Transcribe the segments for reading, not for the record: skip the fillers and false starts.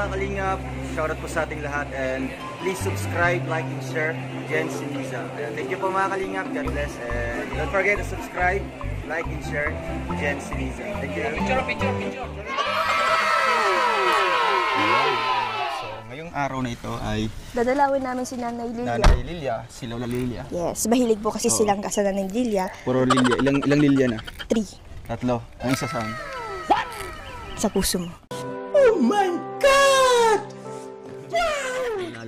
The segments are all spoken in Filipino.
mga kalingap, shoutout po sa ating lahat and please subscribe, like, and share Jen Siniza. Thank you po mga kalingap, God bless, and don't forget to subscribe, like, and share Jen Siniza. Thank you. Picture. So, ngayong araw na ito ay dadalawin namin si Nanay Lilia. Nanay Lilia, si Lola Lilia. Yes, mahilig po kasi silang kasal ng Lilia. Puro Lilia. Ilang Lilia na? 3. 3. Ang isa saan? Sa puso mo. Oh my God!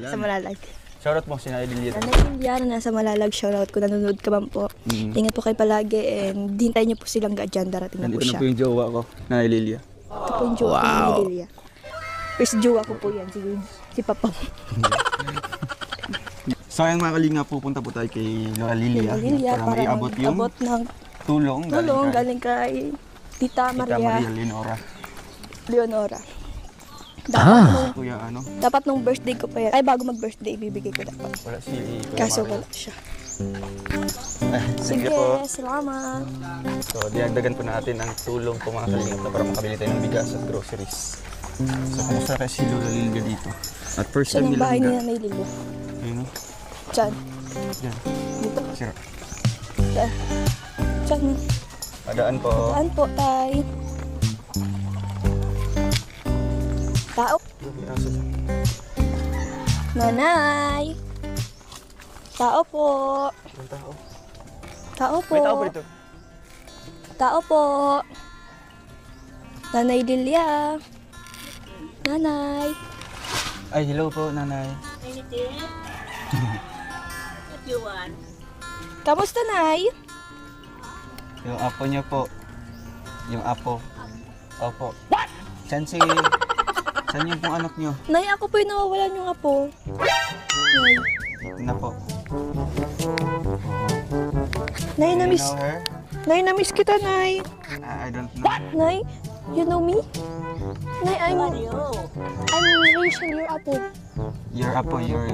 Sa Malalag. Shoutout mo si Nanay Lilia. Nanay Lilia na nasa Malalag, shoutout ko. Nanonood ka man po. Ingat po kayo palagi and hintayin niyo po silang dyan. Darating na po Nandito na siya. po yung jowa ko, Nanay Lilia. Ito po yung jowa ko, Nanay Lilia. First jowa ko po yan, si Papa. So ayun mga kalingap, pupunta po tayo kay Lola Lilia, para iabot yung ng tulong galing kay Tita Maria Leonora. Dapat nung birthday ko pa yan. Ay, bago mag-birthday, ibibigay ko dapat. Wala si Kaso wala siya. Sige, salamat. So, dinagdagan po natin ang tulong po mga kalingap na para makabili tayo ng bigas at groceries. So, kumusta kasi si Lola Lilia dito? At first time nilang bahay ni Nanay Lilia. Ayun o. Diyan. Dito. Sira. Diyan. Padaan po. Padaan po, tay. Tao. Nanay. Tao po. Tao po. May tao po dito. Tao po. Nanay Lilia. Nanay. Ay, hello po, Nanay. What you want? Kamusta, Nay? Yung apo niyo po. Yung apo. Opo. What? Saan yung pong anak niyo? Nay, ako po yung nawawalan yung apo. Nay. Na po. Nay, You namiss. know her? Nay, namiss kita, Nay. I don't know. Nay, you know me? Nay, I'm Rachel, your apo. Your apo, your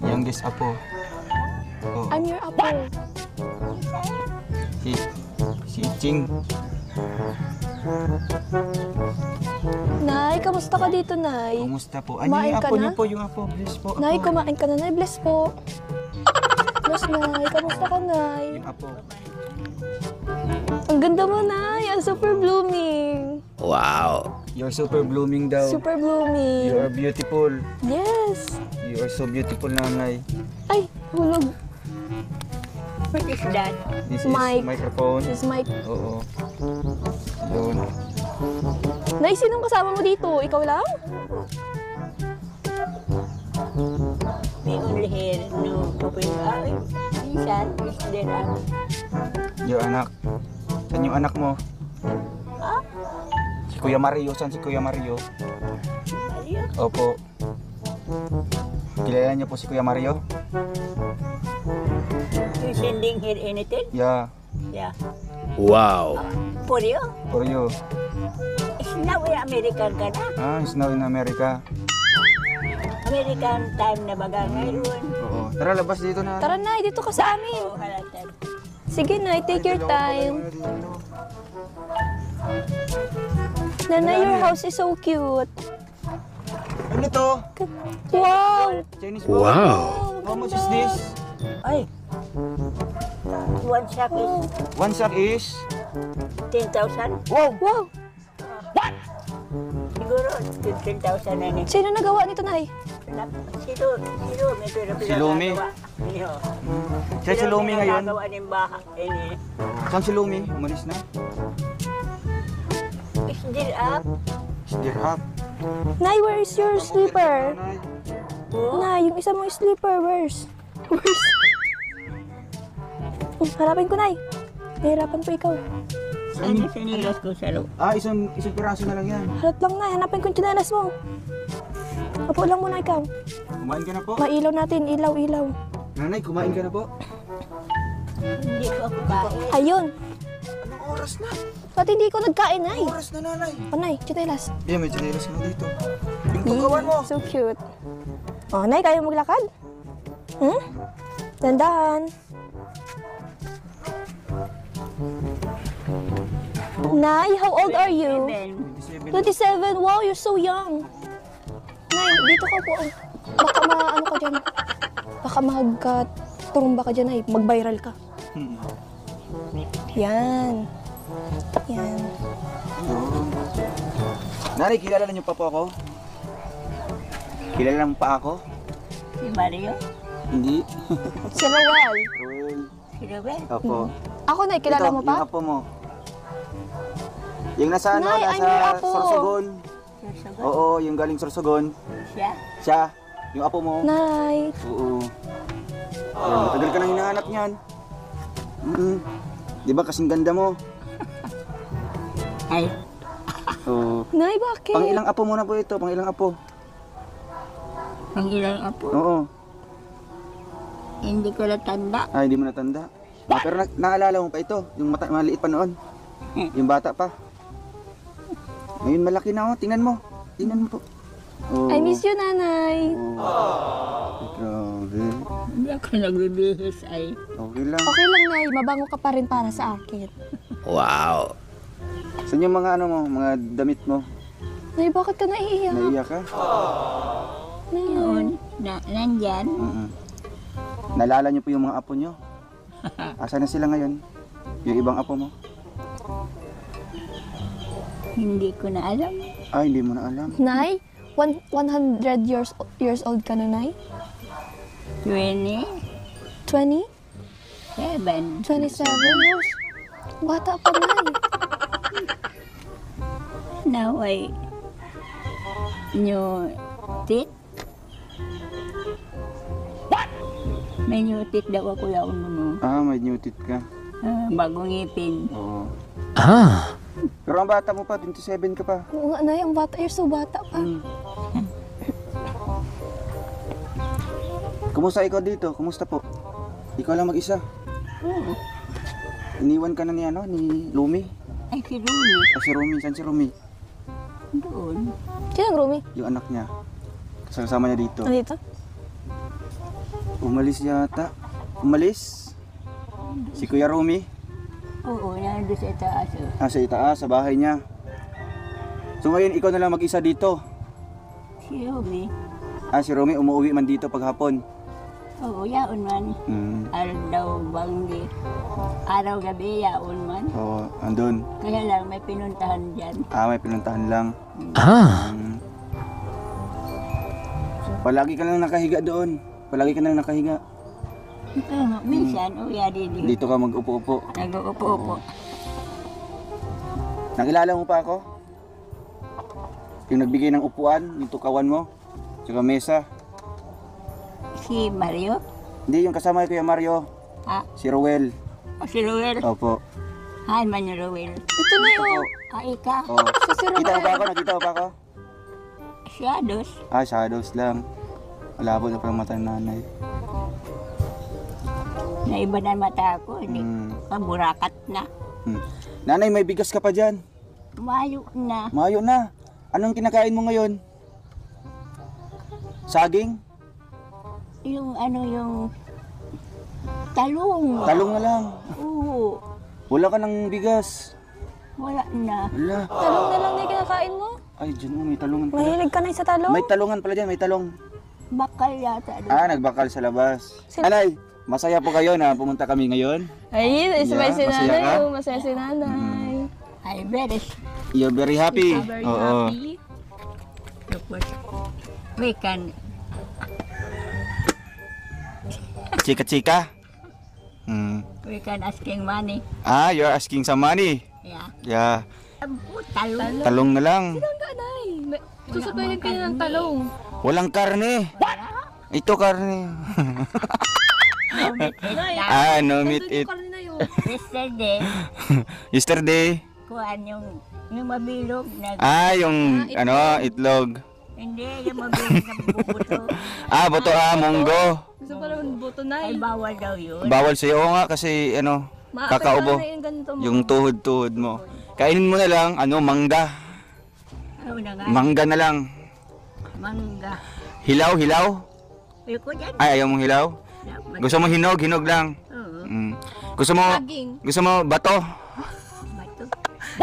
youngest apo. Oh. I'm your apo. Si Ching. Nay, kamusta ka dito, Nay? Kumusta po? Ay, Kumain yung ka apo na? niyo po, yung apo. Bless po. Nay, apo. kumain ka na, Nay. Bless po. Bless, Nay. Kamusta ka, Nay? Yung apo. Ang ganda mo, Nay. Ang super blooming. Wow. You're super blooming daw. Super blooming. You are beautiful. Yes. You are so beautiful, Nanay. Ay, hulog. What is that? This Mic. is microphone. This is my... Oo. Yun. Nay, sinong kasama mo dito? Ikaw lang? We only here. No, open. Minsan, is there Yung anak. Saan yung anak mo? Si Kuya Mario. Saan si Kuya Mario? Mario? Opo. Kilala niyo po si Kuya Mario? You sending here anything? Yeah. Yeah. Wow. For you? For you. It's now in American ka na. Ah, he's now in America. American time na baga ngayon. Oo. Tara, labas dito na. Tara, Nay. Dito ka sa amin. Oh, halatan. Sige, Nay. Take your time. Nanay, your house is so cute. Ano to? Wow! Chinese food? Wow. How much is this? Ay. One sack is One sack is? 10,000. Wow! Wow! Siguro 15,000 na ni. Sino nagawa nito, Nay? Sino, may pera Si Lumi. Saan si Lumi ngayon? Nagawa ng bahay. Saan si Lumi? Umalis na? It's still up. Still up. Nay, where is your slipper? Nanay. Nay, yung isa mong slipper, where's? Hanapin ko, Nay. Nahirapan po ikaw. Ano sinilas ko sa loob? Ah, isang piraso na lang yan. Harap lang, Nay. Hanapin ko yung tsinelas mo. Apo lang muna ikaw. Kumain ka na po? Mailaw natin. Ilaw, ilaw. Nanay, kumain ka na po? Hindi ko ako kain. Ayun. Anong oras na? Ba't hindi ko nagkain, Nay? Oras na, Nanay. O, Nay, tsinelas. Yeah, may chinelas mo dito. Yung tugawan mo. So cute. O, Nay, kaya maglakad? Hmm? Dandahan. Nay, how old are you? 27. Wow, you're so young. Nay, dito ka po. Baka ano ka dyan. Baka magka-turumba ka dyan, Nay. Mag-viral ka. Yan. Yan. Nanay, kilala niyo pa po ako? Kilala mo pa ako? Si Mario? Si Hindi. Roel. Roel. Si Ruben? Opo. Ako, Nay, kilala Ito, mo pa? yung apo mo. Yung nasa ano, Nay, I'm your nasa apo. Sorsogon. Susugot? Oo, yung galing Sorsogon. Siya? Siya, yung apo mo. Nay. Oo. Ayun, matagal ka nang hinahanap niyan. Di ba kasing ganda mo? Ay, Oo. Nay, bakit? Pang ilang apo mo na po ito, pang ilang apo. ang ilang apo. Oo. Hindi ko natanda. Ay, hindi mo natanda. Pero naalala mo pa ito, yung maliit pa noon. Yung bata pa. Ngayon malaki na oh, tingnan mo. Tingnan mo po. Oh. I miss you, Nanay. Grabe. Hindi ako nagbibihis ay. Okay lang. Okay lang, Nay. Mabango ka pa rin para sa akin. Wow. Saan yung mga ano mo, mga damit mo? Nay, bakit ka naiiyak? Naiiyak ka? Nay. Noon, nandyan. Naalala niyo po yung mga apo niyo? Asan na sila ngayon? Yung ibang apo mo? Hindi ko na alam. Ay, hindi mo na alam. Nay, 100 years old ka na, Nay? 20? 20? 7. 27 years? Bata pa, Nay. Now ay new teeth. May new teeth daw ako yaon mo. Ah, may new teeth ka. Bagong ngipin. Oo. Ah. Pero ang bata mo pa, 27 ka pa. Oo nga, Nay. Ang bata. You're so bata pa. Kumusta ikaw dito? Kumusta po? Ikaw lang mag-isa. Oo. Iniwan ka na ni ano, ni Lumi. Ay, si Rumi. O si Rumi, saan si Rumi? Doon. Sino ang Rumi? Yung anak niya. Kasama niya dito. Ano dito? Umalis yata. Umalis? Si Kuya Rumi? Oo, nandun sa itaas. Ah, sa itaas, sa bahay niya. So ngayon, ikaw na lang mag-isa dito. Si Rumi. Ah, si Rumi umuwi man dito paghapon. Oo, yaon man. Araw daw banggi. Araw-gabi, yaon man. Oo, andun. Kaya lang, may pinuntahan dyan. Ah, may pinuntahan lang. Ah. Palagi ka lang nakahiga doon. Palagi ka lang nakahiga. Ito, minsan, uya dito. Dito ka mag-upo-upo. Nag-uupo-upo. Nakilala mo pa ako? Yung nagbigay ng upuan, yung tukawan mo, tsaka mesa. Si Mario? Hindi, yung kasama ko yung Mario. Ha? Si Roel. O si Ruel? Opo. Han man yung Ruel. Ito na yun. Ah, ika? Oh. Si Roel. Kita mo pa ako? Nakita mo pa ako? Shadows. Ah, shadows lang. Malabo na pala mata ng nanay. Naiba na mata ko. Hindi. Burakat na. Nanay, may bigas ka pa dyan. Mayo na. Mayo na. Anong kinakain mo ngayon? Saging? Yung ano yung talong. Talong na lang. Oo. Wala ka ng bigas. Wala na. Wala. Talong na lang na yung kinakain mo? Ay, dyan may talongan pala. Mahilig ka na sa talong? May talongan pala dyan, may talong. Bakal yata. Ah, nagbakal sa labas. Anay, masaya po kayo na pumunta kami ngayon. Ay, isabay si masaya nanay. ka? Oh, masaya si nanay. Ay, beres. You're very happy. Very Oo. happy. Tapos, we can, Chika-chika. we can asking money. Ah, you're asking some money. Yeah. Yeah. Talong. Talong na lang. Ang ganay. Susupayin ka na ng talong. Walang karne. Ito karne. No meat it na. Ah, no meat Nandun it. yung karne na yun. Yesterday, Yesterday. kuhaan yung mabilog na, Ah, yung ano, itlog. hindi, yung mabilog na bubuto. Ah, buto munggo. Gusto ko lang buto na Ay, bawal daw yun. Bawal sa'yo. Oo nga kasi ano, kakaubo. yung ganito mo. Yung tuhod-tuhod mo. Kainin mo na lang, ano, mangga. Ano na nga? Mangga na lang. Mangga. Hilaw, hilaw. Ayoko dyan. Ay, ayaw mong hilaw? Gusto mo hinog, hinog lang. Oo. Gusto mo, Saging. gusto mo bato? Bato.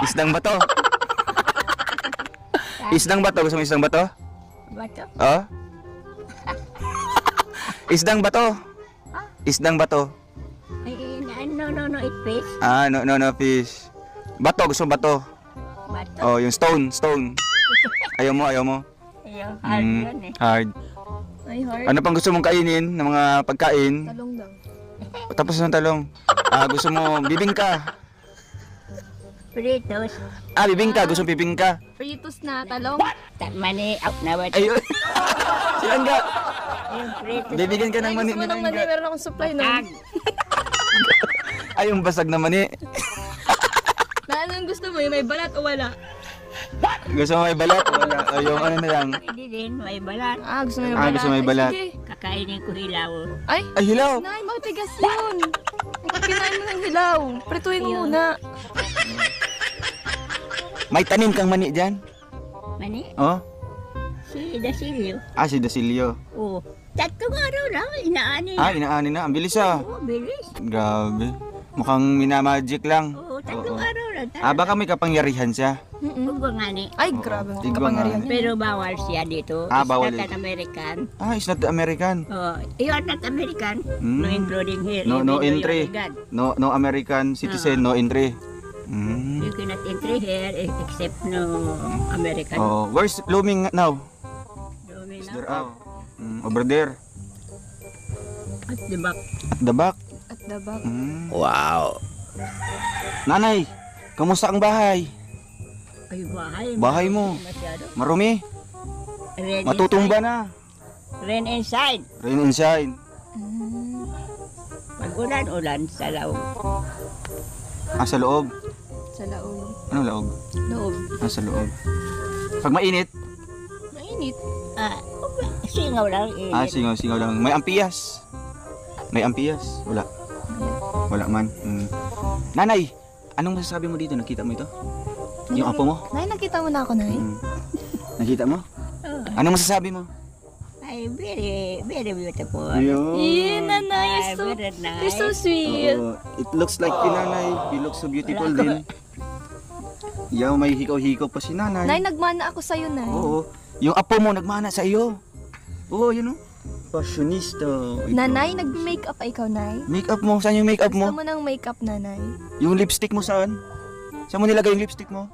Isdang bato? Isdang bato? Gusto mo isdang bato? Bato? Oh? Isdang bato. Isdang bato. Ay, no, it fish. Ah, no, fish. Bato, gusto mo bato. Bato. Oh, yung stone. Ayaw mo. Ayun, hard yun eh. Hard. Ay, hard. Ano pang gusto mong kainin ng mga pagkain? Talong daw. Tapos ng talong. Gusto mo bibingka. Fritos. Bibingka. Gusto mo bibingka. Fritos na talong. Mani, out na ba? Ayun. Si Angga. Yung fritos. Bibigyan ka ng mani Gusto mo ni ng mani, Angga. meron akong supply nun. Tag. Ay, yung basag na mani. Na anong gusto mo? Yung may balat o wala? Gusto mo may balat? Wala. Yung ano na lang. Pwede din, may balat. Gusto mo may balat? Gusto mo may balat. Ay, sige. Kakainin ko hilaw. Ay, Ay, hilaw. Nay, matigas yun. Kung kinain mo ng hilaw, prituin mo muna. May tanim kang mani dyan? Mani, Oh? si Dasilio. Si Dasilio. Oo. Tatlong araw lang, inaani. Inaani na. Ang bilis Oo, bilis. Grabe. Mukhang minamagic lang. Oo, tatlong araw lang. Baka may kapangyarihan siya. Huwag ba nga ni? Ay, grabe. Tigwa nga. Kapangyarihan yun. Pero bawal siya dito. Bawal It's not dito. an American. It's not American. Oh, you are not American. Mm. No including here. No even though you entry. are God. No American citizen, no entry. You cannot enter here except no American. Where's Blooming now? Domin Is na. there over there. At the back. At the back. At the back. Wow. Nanay, kamusta ang bahay? Ay, bahay. Bahay mo. Masyado. Marumi. Rain Matutumba inside. na. Rain inside. Rain and shine. Pag ulan sa loob. Sa loob. Sa laog. Ano loob? Loob. Sa loob. Pag mainit, Mainit. Singaw lang. Init. singaw lang. May ampiyas. Wala. Wala man. Nanay, anong masasabi mo dito? Nakita mo ito? Yung apo mo? Nay, nakita mo na ako, Nay? Nakita mo? Oh, Anong masasabi mo? ay, very, very beautiful. Yeah, Nanay, Ay, you're so, very nice. you're so sweet. It looks like si nanay. You look so beautiful din. Yaw, may hikaw-hikaw pa si nanay. Nay, nagmana ako sa'yo, Nay. Oo. Yung apo mo nagmana sa iyo. Oo, yun o. Fashionista. Ikaw. Nanay, nag-makeup pa ikaw, Nay? Makeup mo? Saan yung makeup Gusto mo? mo ng makeup, Nanay? Yung lipstick mo saan? Saan mo nilagay yung lipstick mo?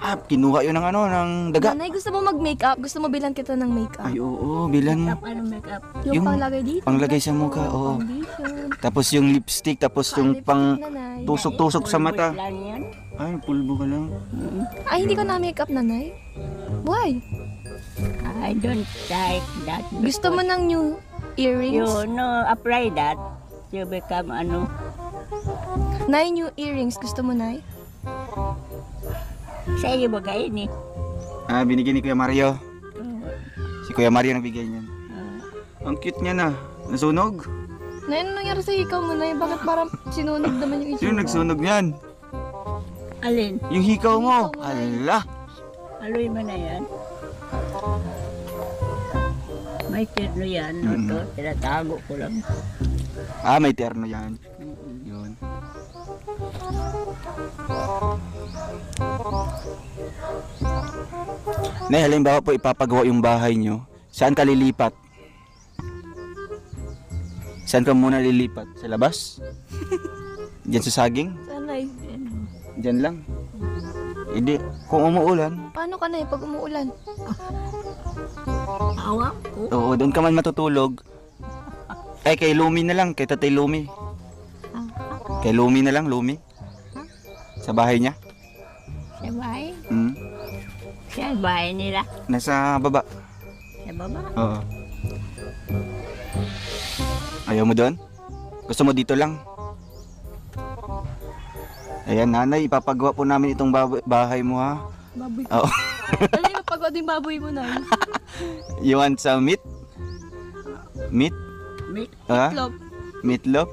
Kinuha yun ng ng daga. Nanay, gusto mo mag-makeup? Gusto mo bilan kita ng makeup? Ay, oo, bilan mo. Makeup, ano makeup? Yung panglagay dito. Panglagay sa mukha, oo. Foundation. Tapos yung lipstick, tapos yung Lipstick, pang Nanay. tusok-tusok sa mata. Lang yan. Ay, pulbo ka lang. Ay, hindi ko na makeup, Nanay. Why? I don't like that. Gusto mo ng new earrings? You know, apply that. You become Nay, new earrings. Gusto mo, Nay? sa iyo bagay ni. Binigyan ni Kuya Mario. Si Kuya Mario nagbigay niyan. Ang cute niya na. Nasunog? Nay, ano nangyari sa hikaw mo, Nay? Bakit parang sinunog naman yung itsura? Sino nagsunog niyan? Alin? Yung hikaw mo. Hikaw mo, Ala. Aloy mo na yan. May terno yan. No, to. Tinatago ko lang. May terno yan. Yun. Nay, halimbawa po ipapagawa yung bahay nyo. Saan ka lilipat? Saan ka muna lilipat? Sa labas? Diyan sa saging? Saan, Nay? Diyan lang. Hindi. Kung umuulan, Paano ka, Nay, pag umuulan? Awa ko. oo, doon ka man matutulog. Ay, kay Lumi na lang. Kay Tatay Lumi. Kay Lumi na lang, Lumi. Sa bahay niya. Sa bahay. Hmm. Sa bahay nila. Nasa baba. Sa baba. Oo. Ayaw mo doon? Gusto mo dito lang? Ayan, nanay, ipapagawa po namin itong bahay mo, ha? Baboy ko. Oo. Ano yung mapagod yung baboy mo, Nay? You want some meat? Meat? Meat. Ha? Love. Meatloaf?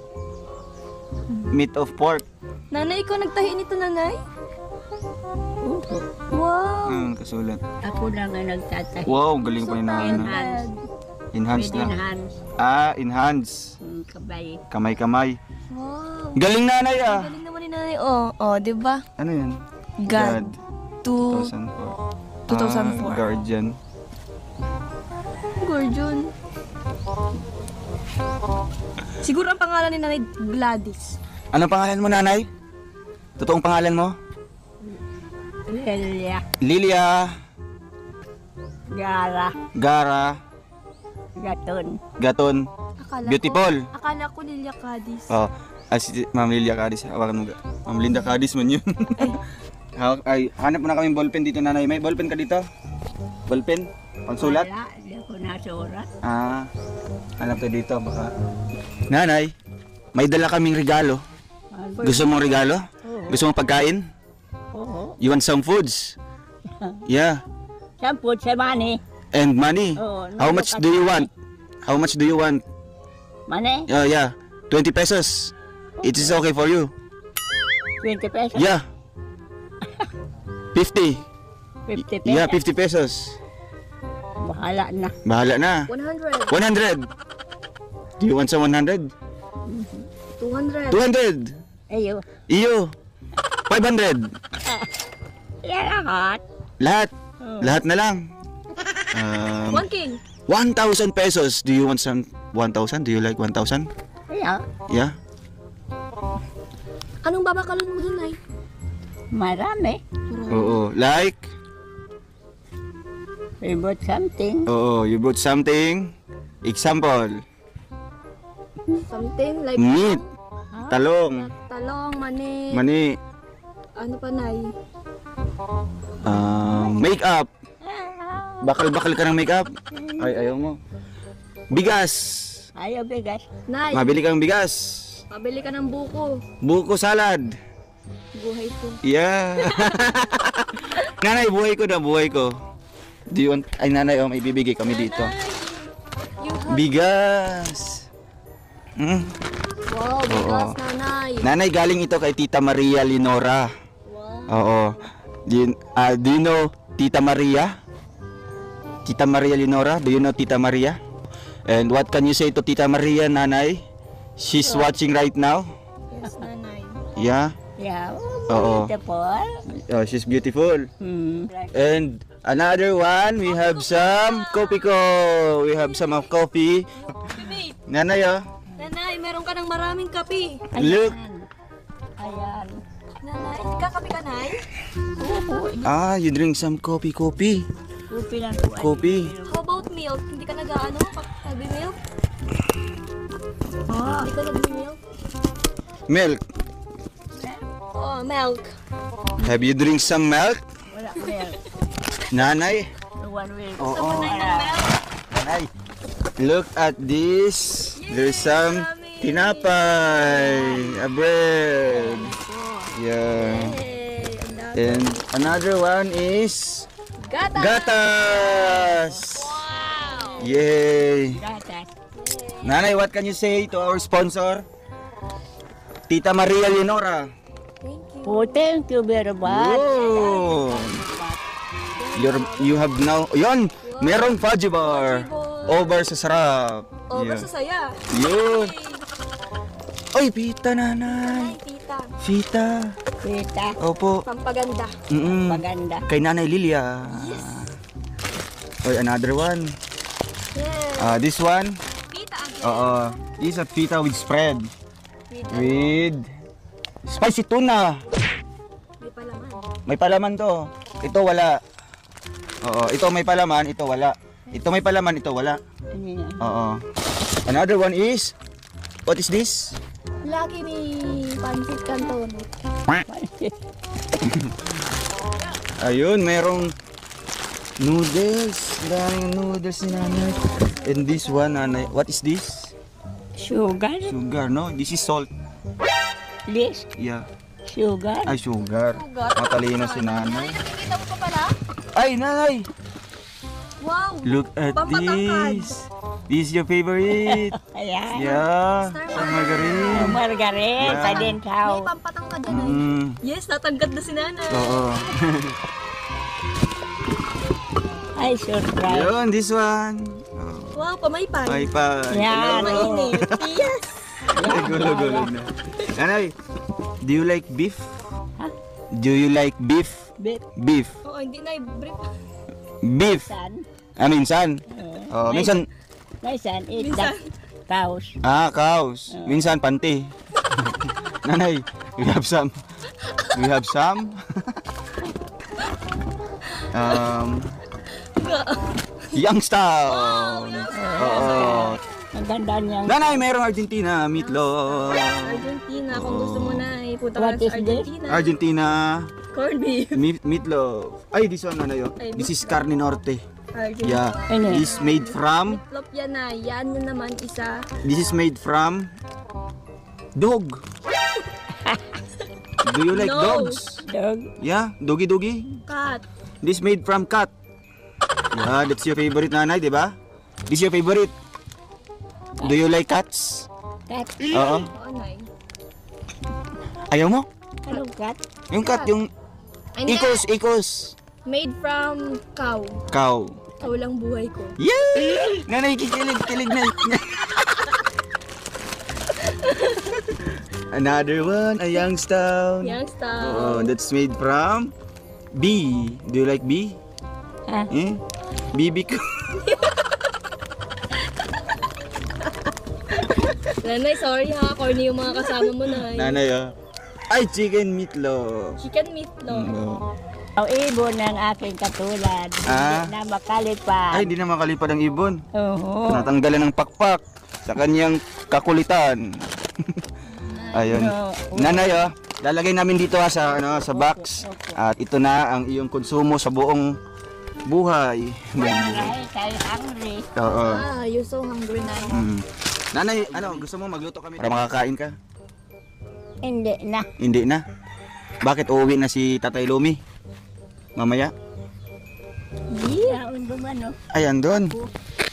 Meat of pork. Nanay, ikaw nagtahi nito, Nanay? Oo. Wow. Kasulat. Ako lang ang nagtatahi. Wow, galing pa ni nanay. Enhance. Enhance With na. enhance. Enhance. Kabay. Kamay-kamay. Wow. Galing nanay, ah. Galing naman ni Nanay. Oh, di ba? Ano yan? God. 2004. 2004. Guardian. Gorgon. Siguro ang pangalan ni Nanay Gladys. Anong pangalan mo, nanay? Totoong pangalan mo? Lilia. Lilia. Gara. Gara. Gaton. Gaton. Beautiful. Akala ko Lilia Cadiz. Oh, si Ma'am Lilia Cadiz. Hawakan mo. Ma'am Linda Cadiz man yun. Ay, hanap mo na kaming ballpen dito, nanay. May ballpen ka dito? Ballpen? Pangsulat? Wala, hindi ako nasurat. Ah, hanap ka dito baka. Nanay, may dala kaming regalo. Gusto mong regalo? Gusto mong pagkain? Oo. You want some foods? Yeah. Samput sa money. And money? Oo, How much do you want? How much do you want? Money? Yeah, 20 pesos. It is okay for you. 20 pesos? Yeah. 50. 50 pesos? Yeah, 50 pesos. Bahala na. Bahala na. 100. 100. Do you want some 100? 200. 200. Ayo. Iyo. 500. Yan lahat. Lahat. Lahat na lang. 1 king. 1,000 pesos. Do you want some 1,000? Do you like 1,000? Ayo. Yeah. Anong babakalan mo dun, Nay? Marami. Oo. Like? We bought something. Oo. You bought something. Example. Something like Meat. Talong. talong, mani. Mani. Ano pa, Nay? Makeup. Bakal-bakal ka ng makeup? Ay, ayaw mo. Bigas. Ayaw bigas. Nay, Mabili kang bigas. pabili ka ng buko. Buko salad. Buhay ko. Yeah. Nanay, buhay ko na, buhay ko. Do you want... Ay, nanay, may bibigay kami dito. You have... Bigas. Wow, bigas, Nanay. Nanay, galing ito kay Tita Maria Linora. Wow. Oo. Do you know Tita Maria? Tita Maria Linora? Do you know Tita Maria? And what can you say to Tita Maria, nanay? She's watching right now? Yes, Nanay. Yeah? Yeah. Oo. Beautiful. Oh, she's beautiful. Hmm. And another one, we have some coffee ko. We have some of coffee. Nanay, oh. Nanay, meron ka ng maraming kape. Look. Ayan. Nanay, kakape ka, Nay? Ah, you drink some coffee. Kupi lang po. Coffee. How about milk? Hindi ka nag-ano? Nagbi-milk? Hindi ka nagbi-milk? Milk. Oh, milk. Have you drink some milk? Wala milk. Nanay. No one will. Oo. Nanay ng milk? Nanay. Look at this. There's some tinapay. A bread. Yeah. Yay! Ang dami. And another one is Gata! gatas. Wow! Yay. Gatas. Nanay, what can you say to our sponsor? Tita Maria Leonora. Thank you. Oh, thank you very much. Whoa. You have now, yun, merong fudgy bar. Over sa sarap. Over Yeah. sa saya. Yun. Oy, pita, nanay. Ay, tita. Pita. Kita. Opo. Pampaganda. Maganda. Kay Nanay Lilia. Oy, another one. Yeah. This one. Tita again. Oo. This is a pita with spread. Tita. With spicy tuna. May palaman. May palaman to. Ito wala. Oo. Ito may palaman, ito wala. Ito may palaman, ito wala. Ano yan? Oo. Another one is, what is this? Lagi may pancit canton. Ayun, merong noodles. Daming noodles ni nanay. And this one, nanay. What is this? Sugar. Sugar, no? This is salt. This. Yeah. Sugar. Ay, sugar. Matalino si nanay. Nakikita mo pa pala? Ay, nanay! Wow! Look at Pampatangkad. this. This is your favorite. Ayan. Yeah. Star Sa margarine. Margaret. Yeah. Pa din May tao. pampatang ka dyan ay. Yes, natanggat na si Nanay. Oo. Ay, surprise. Yun, this one. Wow, pamaypay. Bye pa. Yan. Mainit. Yes! Gulo-gulo na. Nanay, do you like beef? Huh? Do you like beef? Bit. Beef. Oo, hindi na i-brief. Beef. San? Minsan. Oh, minsan. Minsan, eat the cows. Cows. Minsan, panty. Nanay, we have some. Youngstown. Oo. Ang ganda niyang... Nanay, mayroong Argentina meatloaf. Argentina, kung gusto mo na, ipunta ka What sa is this? Argentina. Argentina Corned beef. meatloaf. Ay, this one, nanay. This is carne norte. Argentina. Yeah. Ano? This made from... Meatloaf yan na. Yan na naman isa. This is made from... dog. Do you like No. dogs? Dog. Yeah, doggy. Cat. This made from cat. Yeah, that's your favorite, nanay, di ba? This your favorite. Do you like cats? Cat. Oo. Oo, Nay. Ayaw mo? Anong cat? Yung cat, yung Hindi. ikos. Made from cow. Cow. Cow lang buhay ko. Yay! Nanay, kikilig na. Another one, a Youngstown. Youngstown. Oh, that's made from bee. Do you like bee? Ah. BBQ. Nanay, sorry ha. Corny yung mga kasama mo, Nay. Nanay, ay, chicken meatloaf. Chicken meatloaf. Ang ibon ng aking katulad. Ah. Hindi na makalipad. Ay, hindi na makalipad ang ibon. Oo. Natanggalan ng pakpak sa kanyang kakulitan. Ayun. Nanay, lalagay namin dito sa box. At ito na ang iyong konsumo sa buong buhay. Ay, tayo hungry. Oo. You're so hungry, Nay. Nanay, gusto mo magluto kami para makakain ka? Hindi na. Hindi na. Bakit uuwi na si Tatay Lumi? Mamaya? Yeah, no? Ayan doon.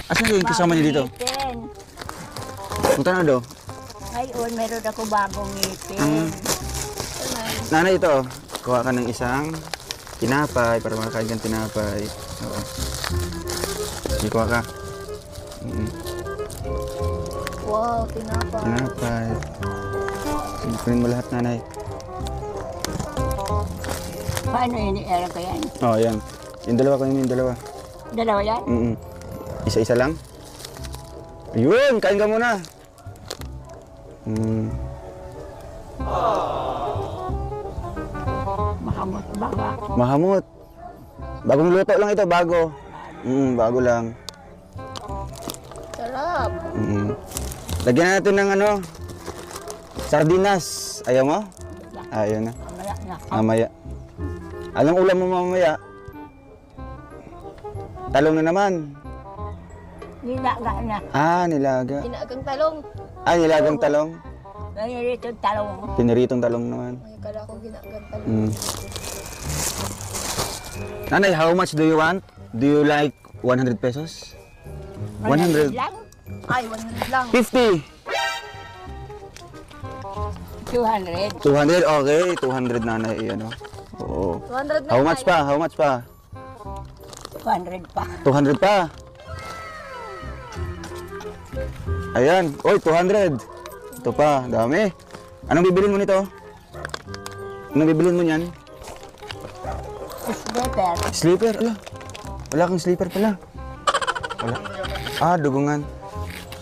Asan yung kasama niyo dito? Ngipin. Punta na do. Ngayon, meron ako bagong ngipin. Nanay, ito. Kuha ka ng isang tinapay para makakain kang tinapay. Oo. Sige, kuha ka. Wow, tinapa. Tinapay. Sige, kunin mo lahat, nanay. Paano ini-era ko yan? Oh, ayan. Yung dalawa, kunin mo yung dalawa. Dalawa yan? Isa-isa lang. Ayun, kain ka muna. Mahamot baba. Mahamot. Bagong luto lang ito, bago. Bago lang. Sarap. Lagyan natin ng sardinas. Ayaw mo? Ayaw na. Mamaya na. Mamaya. Anong ulam mo mamaya? Talong na naman. Nilaga na. Nilaga. Ginagang talong. Nilagang talong. Nangyarito talong. Piniritong talong naman. Ay, kala ko ginagang talong. Nanay, how much do you want? Do you like 100 pesos? 100. lang. Ay, 100 lang. 50. 200. 200, okay. 200, nanay. Oo. 200 na. How much pa? How much pa? 200 pa. 200 pa. Ayan. Oy, 200. Ito pa. Dami. Anong bibilin mo nito? Anong bibilin mo niyan? Sleeper. Sleeper? Wala kang sleeper pala. Wala. Dugungan.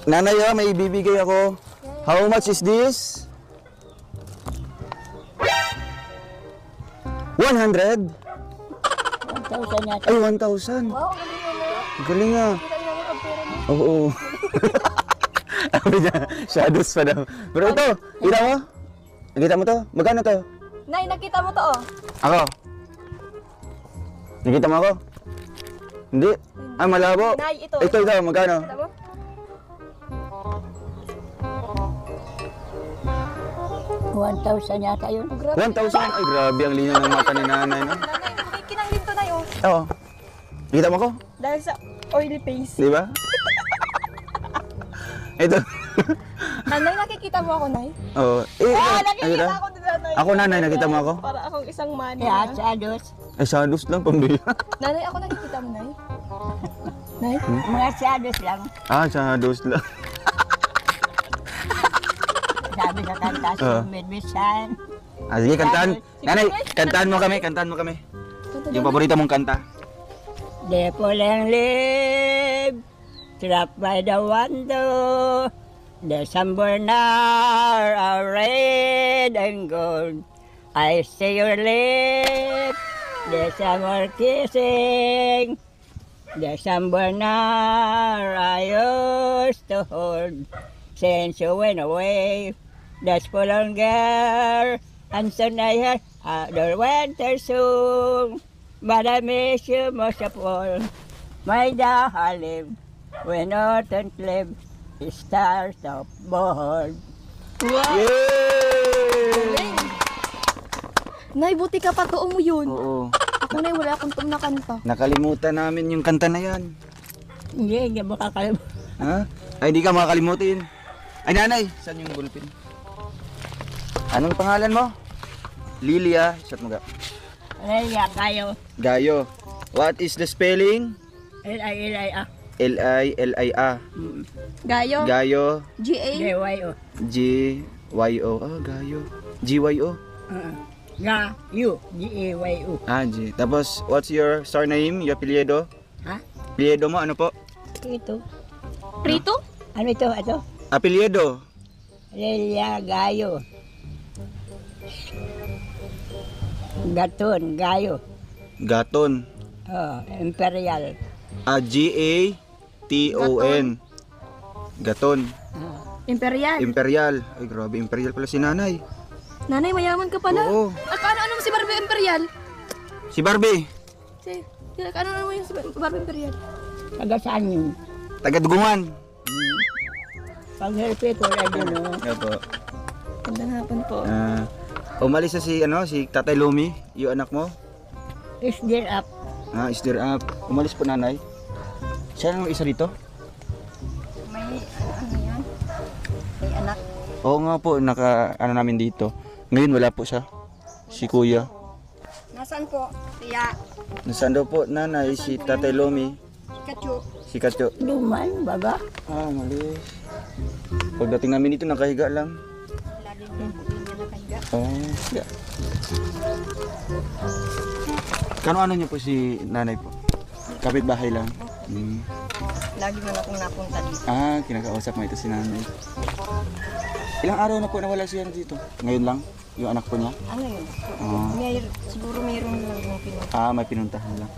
Nanay, may ibibigay ako. How much is this? 100? 1,000 yata. Ay, 1,000. Wow, Galing galing naman. nga. Kita niyo ako pera mo. Oo. Sabi niya, shadows pa daw. Pero ito, kita mo? Nakita mo to? Magkano to? Nay, nakita mo to, oh. Ako? Nakita mo ako? Hindi. Malabo. Nay, ito. Ito, magkano? Nakita mo? 1,000 yata yun. Oh, grabe. 1,000? Ay, grabe ang linaw ng mata ni nanay, no? Nanay, kumikinang din to, Nay, oh. Oo. Nakita mo ako? Dahil sa oily face. Di ba? Ito. Nanay, nakikita mo ako, Nay? Oo. Nakikita ako din, Nanay. Ako, nanay, nakita mo ako? Para akong isang man. Kaya shadows. Ay, shadows lang, pambira. Nanay, ako nakikita mo, Nay? Nay? Mga shadows lang. Shadows lang. Sabi sa kanta, si Medbisan. Sige, kantahan. Nanay, kantahan mo kami, kantahan mo kami. Yung paborito mong kanta. They pull and live, trapped by the window. The sunburn are red and gold. I see your lips, the summer kissing. The sunburn I used to hold. Since you went away, that's full on girl. And soon I heard the winter soon. But I miss you most of all, my darling. When autumn leaves, the stars are born. Yay! Nay, buti ka pa tuong mo yun. Oo. Ako, Nay, wala akong tuom na kanta. Nakalimutan namin yung kanta na yan. Hindi makakalimutan. Ha? Ay, hindi ka makakalimutin. Ay, nanay, saan yung bulpin? Anong pangalan mo? Lilia. Shot mo ga. Lilia, kayo. Gayo. What is the spelling? L-I-L-I-A. L-I-L-I-A. Gayo. Gayo. G-A. G-Y-O. G-Y-O. Ah, Gayo. G-Y-O. G-A-Y-O. G-A-Y-O. Ah, G. Tapos, what's your surname? Your apelyido? Ha? Apelyido mo, ano po? Ito. Prito? Ano ito? Ito? Apelyido. Lilia Gayo. Gaton, Gayo. Gaton. Oh, Imperial. Ah, G-A-T-O-N. Gaton. Imperial. Imperial. Ay, grabe. Imperial pala si nanay. Nanay, mayaman ka pala. Oo. At ano mo si Barbie Imperial? Si Barbie. Ano mo yung si Barbie Imperial? Taga saan yun? Taga-Dugungan. Pag-help ko na doon, no? Opo. Gandang hapon po. Umalis na si Tatay Lumi, yung anak mo. Is there up? Ah, is there up? Umalis po nanay. Siya ang isa dito? May, ano yan? May anak. Oo nga po, namin dito. Ngayon wala po siya. Si kuya. Nasaan po? Tiya. Nasaan daw po nanay, si Tatay Lumi? Kacho. Si Katyo. Luman, baga. Ah, malis. Pagdating namin dito, nakahiga lang. Wala din yung kupinya na kanya. Oh, yeah. Kano-ano niyo po si nanay po? Kapitbahay lang? Lagi man akong napunta dito. Ah, kinakausap mo ito si nanay. Ilang araw na po nawala siya dito? Ngayon lang? Yung anak po niya? Ano yun? Ah. Siguro mayroon lang yung pinunta. Ah, may pinuntahan lang.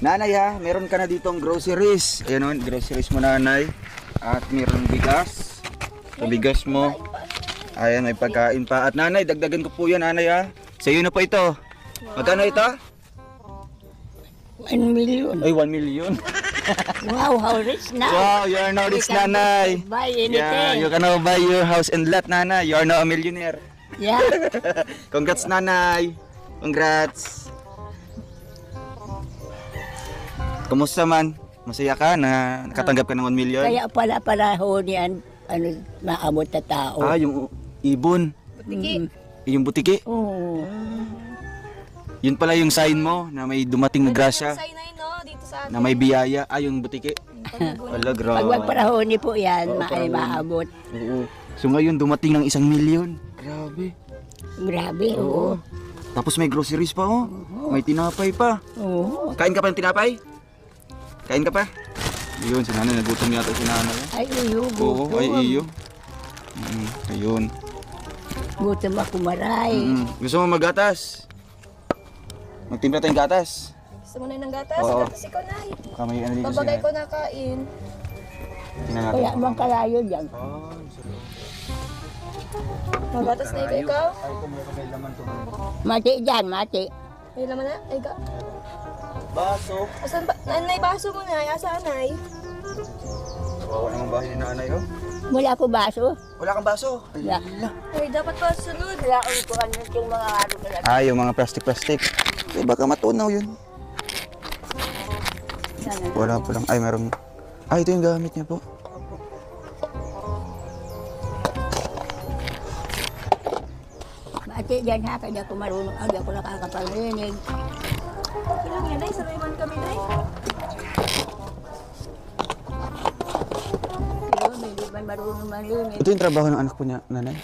Nanay ha, meron ka na ditong groceries. Ayan o, groceries mo nanay. At meron bigas. Sa bigas mo. Ayan, may pagkain pa. At nanay, dagdagan ko po yan nanay ha. Sa iyo na po ito. Magkano ito? 1 million. Ay, 1 million. Wow, how rich now. Wow, you are now rich nanay. Buy anything. Yeah, you can now buy your house and lot nanay. You are now a millionaire. Yeah. Congrats nanay. Congrats. Kumusta man? Masaya ka na nakatanggap ka ng 1 million? Kaya pala ho niyan, ano, maabot na tao. Ah, yung ibon. Tiki. Yung butiki. Oo. Yun pala yung sign mo na may dumating na grasya. Say na yun, no? Dito sa atin. Na may biyaya. Ah, yung butiki. Wala, Pag grabe. magparahoni po yan, Oo, ay parahoni. maabot. Oo. So ngayon dumating ng 1 million. Grabe. Grabe, oo. Tapos may groceries pa oh. May tinapay pa. Oo. Kain ka pa ng tinapay? Kain ka pa? Ayun, si nanay, nagutom yata si nanay. Ay, iyo, Oo, gutom. ay iyo. Ayun. Gutom ako maray. Gusto mo magatas? Magtimpla tayong gatas. Gusto mo na ng gatas? Oo. Gatas ikaw na. Kamay ano dito Babagay ko na kain. Tingnan Kaya natin. bang kalayo dyan? Magatas na ikaw. Ay, kung may pagay laman to. Mati dyan, mati. May laman na? Ay, ka. Baso. Asan ba? Nanay, baso mo na. Asan, nanay? Kawawa naman bahay ni nanay oh. Wala ko baso. Wala kang baso. Wala. Ay, dapat pa sunod. Wala ko ano yung mga ano na. Ah, yung mga plastic. Eh, baka matunaw yun. Wala po lang. Ay, meron. Ah, ito yung gamit niya po. Mati dyan ha, kaya ako marunong. Hindi ako nakakaparinig. Ilang yan, nay? Sabay man kami, nay. Pero hindi man marunong marinig. Ito yung trabaho ng anak po niya, nanay.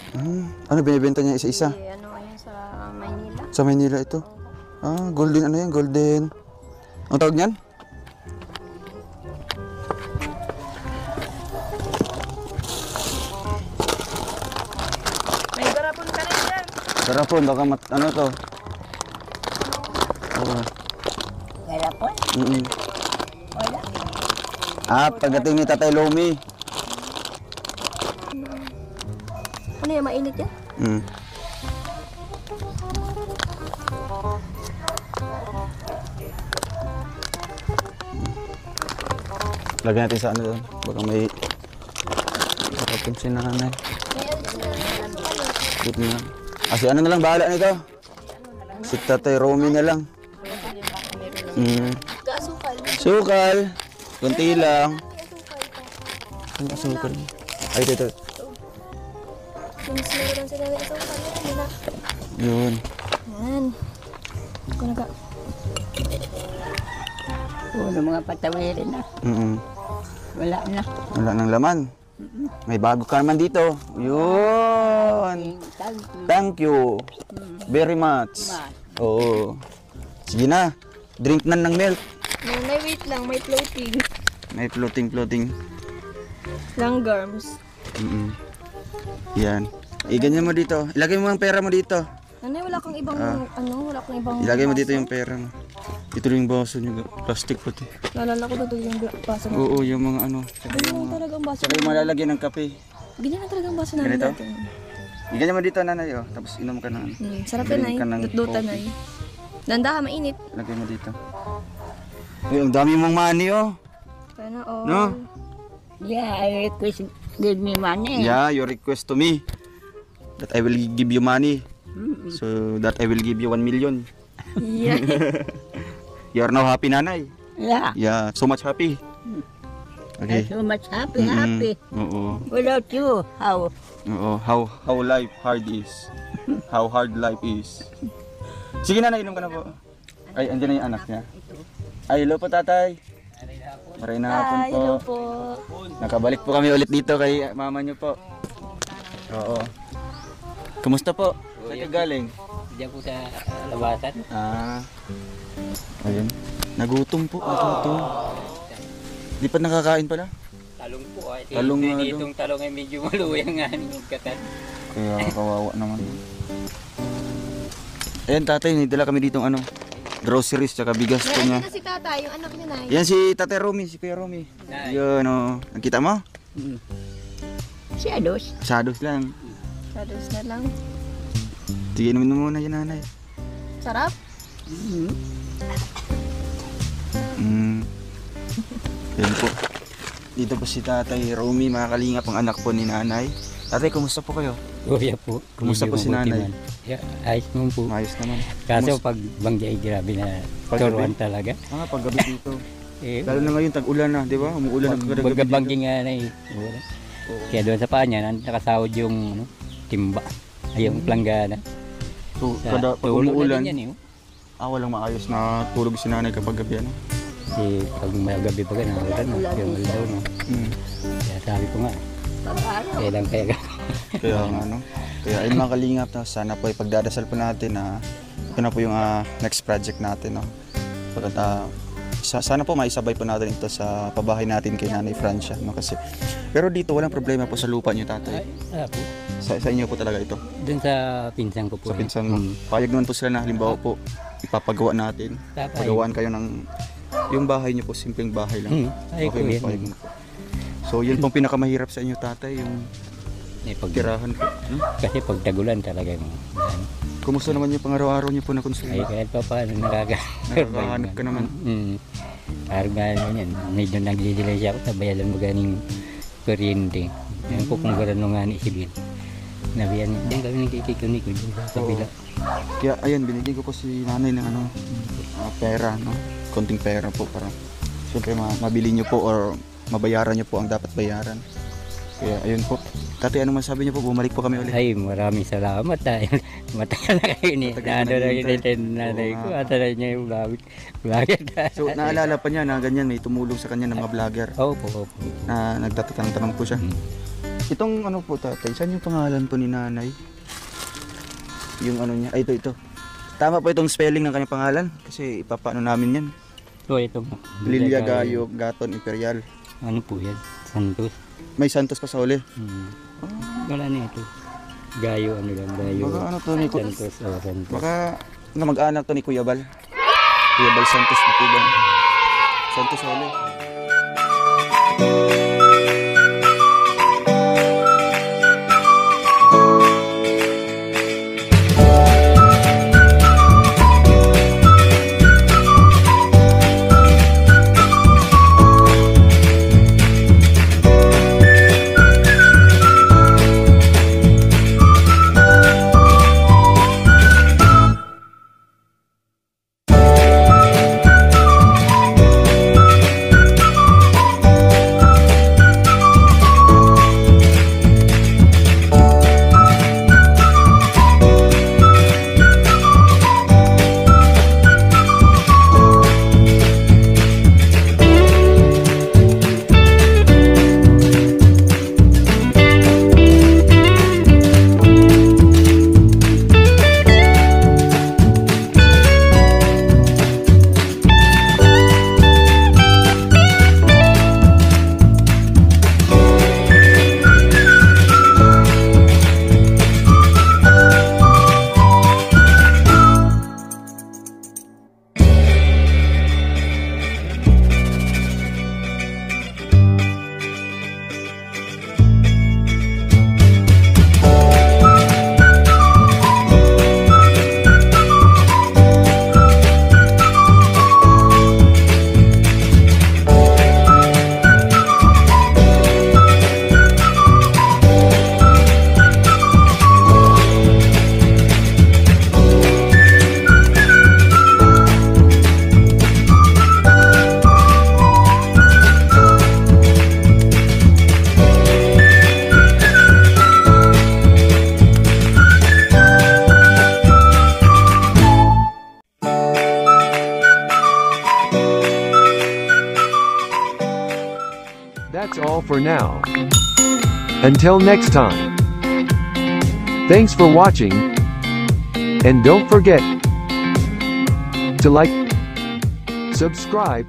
Ano, binibenta niya isa-isa? Ano, yan sa Maynila. Sa Maynila ito. Ah, golden ano yan? Golden. Ang tawag niyan? Garapon, baka ano to? Oo. Kaya po, wala. Pagdating ni Tatay Lomi. Ano yan, mainit yan? Lagyan natin sa ano doon. Baka may kapatid si nanay. Dito na. Si ano na lang, bahala nito. Si Tatay Romy na lang. Kasukal. Sukal. Kunti lang. Ang asukal. Ay, ito. Mas meron sila na isukal. Ano na? Yun. Yan. Ako na ka. Puro mga patawirin na. Wala na. Wala nang laman. May bago ka naman dito. Yun. Thank you. Very much. Oo. Sige na. Drink na ng milk. May wait lang, may floating. May floating. Lang garms. Yan. Ganyan mo dito. Ilagay mo ang pera mo dito. Nanay, wala kang ibang, wala kang ibang Ilagay mo dito yung pera mo. Ito rin yung baso nyo. Plastic pati. Naalala ko dito yung baso natin. Oo, yung mga ano. Ganyan lang talaga ang baso Saka yung malalagyan ng kape. Ganyan lang talaga ang baso namin Ganito? dati. Ganyan mo dito, nanay. Oh. Tapos inom ka na. Sarap yan ay. Drink ka ng Dutdutan coffee. ay. Dandahan, mainit. Lagay mo dito. Uy, ang dami mong money, oh. Sana all. No? Yeah, I request give me money. Yeah, your request to me. That I will give you money. So that I will give you 1 million. Yeah. You are now happy, nanay. Yeah. Yeah, so much happy. Okay. I'm so much happy. Oo. Without you, how? Oo. How life hard is. How hard life is. Sige na, inom ka na po. Ay, andyan na yung anak niya. Ay, hello po, tatay. Maray na hapon Hi, po. hello po. Nakabalik po kami ulit dito kay mama niyo po. Oo. Kumusta po? Saan ka galing? Diyan po sa labasan. Ayun. Nagutom po. Di pa nakakain pala? Talong po ay. Talong nga daw. Itong talong ay medyo maluyang nga yung katan. Kaya kawawa naman. Ayan, tatay, nidala kami ditong ano, groceries tsaka bigas ko niya. Yan na si tata, yung anak niya na. Yan si Tatay Romy, si Kuya Romy. Yun, oh. Nakita mo? Si Ados. Sados lang. Shadows na lang. Sige, inumin mo muna yan, nanay. Sarap. Yan po. Dito po si Tatay Romy, mga kalingap, ang anak po ni nanay. Tatay, kumusta po kayo? Kuya po. Kumusta po si nanay? Yeah, ayos naman po. Ayos naman. Kaso pag banggi ay grabe na Paggabi? turuan talaga. Paggabi dito. Eh, Lalo na ngayon, tag-ulan na, di ba? Umuulan na kada gabi dito. banggi nga na eh. Wala. Kaya doon sa paa niya, nakasahod yung timba. Ay, yung planggana. So, kada pag Tulog na umuulan, din yan eh. walang maayos na tulog si nanay kapag gabi, ano? Kasi pag may gabi pa ganun, wala na. Yung alaw na. Kaya sabi ko nga, kaya lang kaya Kaya nga, ano? Kaya ayun mga kalingap, no? Sana po ipagdadasal po natin na ito na po yung next project natin, no? Sana po maisabay po natin ito sa pabahay natin kay Nanay Francia, no? Kasi pero dito walang problema po sa lupa niyo, tatay. po. Sa inyo po talaga ito. Doon sa pinsan ko po. Sa pinsan mo. Payag naman po sila na halimbawa po ipapagawa natin. Papayag. Pagawaan kayo ng yung bahay niyo po, simpleng bahay lang. Ay, Okay, kuya. payag mo po. So yun pong pinakamahirap sa inyo, tatay, yung Eh, pag, tirahan po. kasi pag tagulan talaga yung Kumusta naman yung pang-araw-araw niyo po na ay konsumo? kahit pa paano Nakakahanap ka naman. Parang gano'n yan. Medyo nagdidelay siya ako sa bayalan mo ganing kuryente. Yan po kung gano'n nga ni Sibil. Nabiyan niya. Diyan kami nagkikikunik ko dyan sa kabila. Kaya ayan, binigyan ko po si nanay ng ano, pera, no? Konting pera po para siyempre mabili niyo po or mabayaran niyo po ang dapat bayaran. Kaya ayun po. Tatay, ano masabi niyo po? Bumalik po kami ulit. Ay, maraming salamat. Matagal na kayo ni. Nado na kinitend nanay ko. At na niya yung vlogger. So, naalala pa niya na ganyan, may tumulong sa kanya ng mga vlogger Opo. na nagtatanong po siya. Itong ano po, tatay, saan yung pangalan po ni nanay? Yung ano niya, ay ito. Tama po itong spelling ng kanyang pangalan kasi ipapaano namin yan. So, ito. Lilia Gayo Gaton Imperial. Ano po yan? Santos. May Santos pa sa uli. Wala na ito. Gayo, ano lang, Gayo. Baka ano to ni Santos, Santos. Baka mag-anak to ni Kuya Bal. Kuya Bal Santos na Kuya. Santos Hole. That's all for now. Until next time. Thanks for watching. And don't forget to like, subscribe,